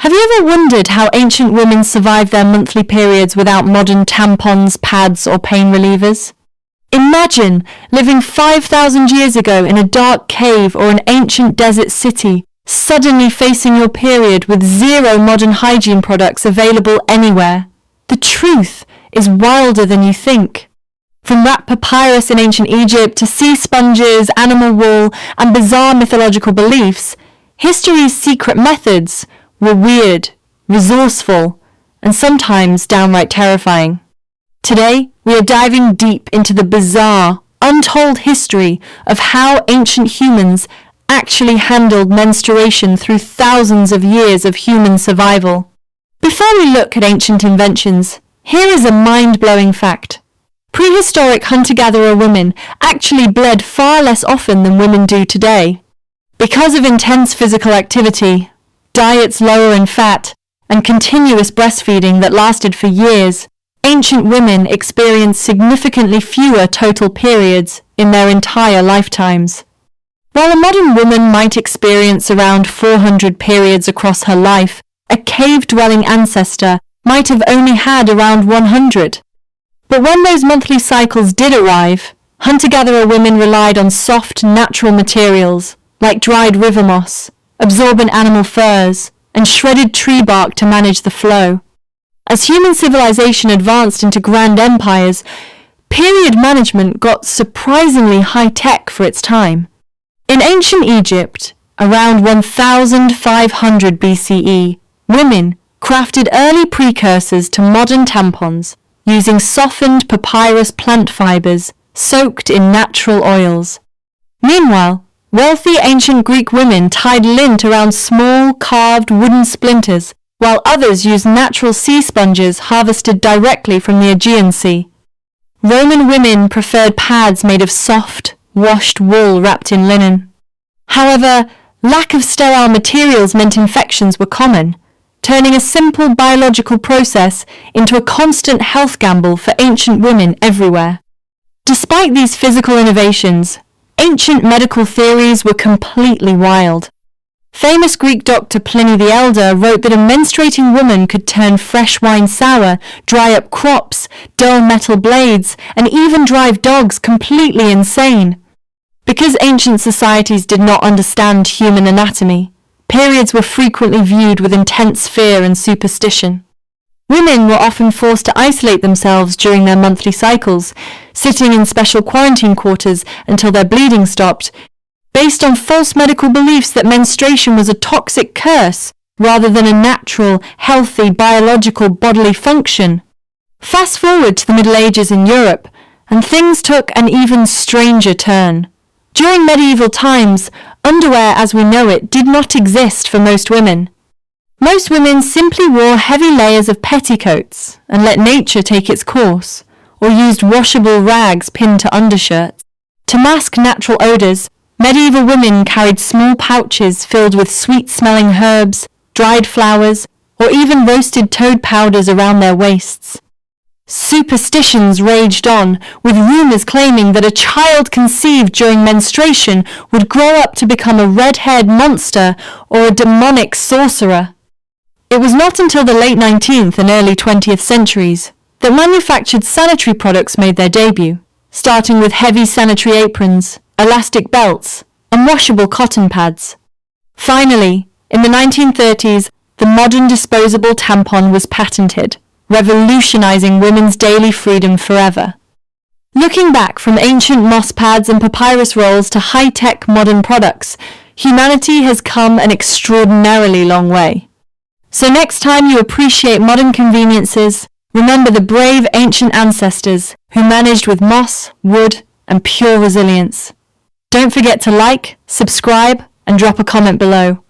Have you ever wondered how ancient women survived their monthly periods without modern tampons, pads, or pain relievers? Imagine living 5,000 years ago in a dark cave or an ancient desert city, suddenly facing your period with zero modern hygiene products available anywhere. The truth is wilder than you think. From wrapped papyrus in ancient Egypt to sea sponges, animal wool, and bizarre mythological beliefs, history's secret methods were weird, resourceful, and sometimes downright terrifying. Today, we are diving deep into the bizarre, untold history of how ancient humans actually handled menstruation through thousands of years of human survival. Before we look at ancient inventions, here is a mind-blowing fact. Prehistoric hunter-gatherer women actually bled far less often than women do today. Because of intense physical activity, diets lower in fat, and continuous breastfeeding that lasted for years, ancient women experienced significantly fewer total periods in their entire lifetimes. While a modern woman might experience around 400 periods across her life, a cave-dwelling ancestor might have only had around 100. But when those monthly cycles did arrive, hunter-gatherer women relied on soft, natural materials like dried river moss, absorbent animal furs, and shredded tree bark to manage the flow. As human civilization advanced into grand empires, period management got surprisingly high-tech for its time. In ancient Egypt, around 1500 BCE, women crafted early precursors to modern tampons using softened papyrus plant fibers soaked in natural oils. Meanwhile, wealthy ancient Greek women tied lint around small, carved wooden splinters, while others used natural sea sponges harvested directly from the Aegean Sea. Roman women preferred pads made of soft, washed wool wrapped in linen. However, lack of sterile materials meant infections were common, turning a simple biological process into a constant health gamble for ancient women everywhere. Despite these physical innovations, ancient medical theories were completely wild. Famous Greek doctor Pliny the Elder wrote that a menstruating woman could turn fresh wine sour, dry up crops, dull metal blades, and even drive dogs completely insane. Because ancient societies did not understand human anatomy, periods were frequently viewed with intense fear and superstition. Women were often forced to isolate themselves during their monthly cycles, sitting in special quarantine quarters until their bleeding stopped, based on false medical beliefs that menstruation was a toxic curse rather than a natural, healthy, biological bodily function. Fast forward to the Middle Ages in Europe, and things took an even stranger turn. During medieval times, underwear as we know it did not exist for most women. Most women simply wore heavy layers of petticoats and let nature take its course, or used washable rags pinned to undershirts. To mask natural odors, medieval women carried small pouches filled with sweet-smelling herbs, dried flowers, or even roasted toad powders around their waists. Superstitions raged on, with rumors claiming that a child conceived during menstruation would grow up to become a red-haired monster or a demonic sorcerer. It was not until the late 19th and early 20th centuries that manufactured sanitary products made their debut, starting with heavy sanitary aprons, elastic belts, and washable cotton pads. Finally, in the 1930s, the modern disposable tampon was patented, revolutionizing women's daily freedom forever. Looking back from ancient moss pads and papyrus rolls to high-tech modern products, humanity has come an extraordinarily long way. So next time you appreciate modern conveniences, remember the brave ancient ancestors who managed with moss, wood, and pure resilience. Don't forget to like, subscribe, and drop a comment below.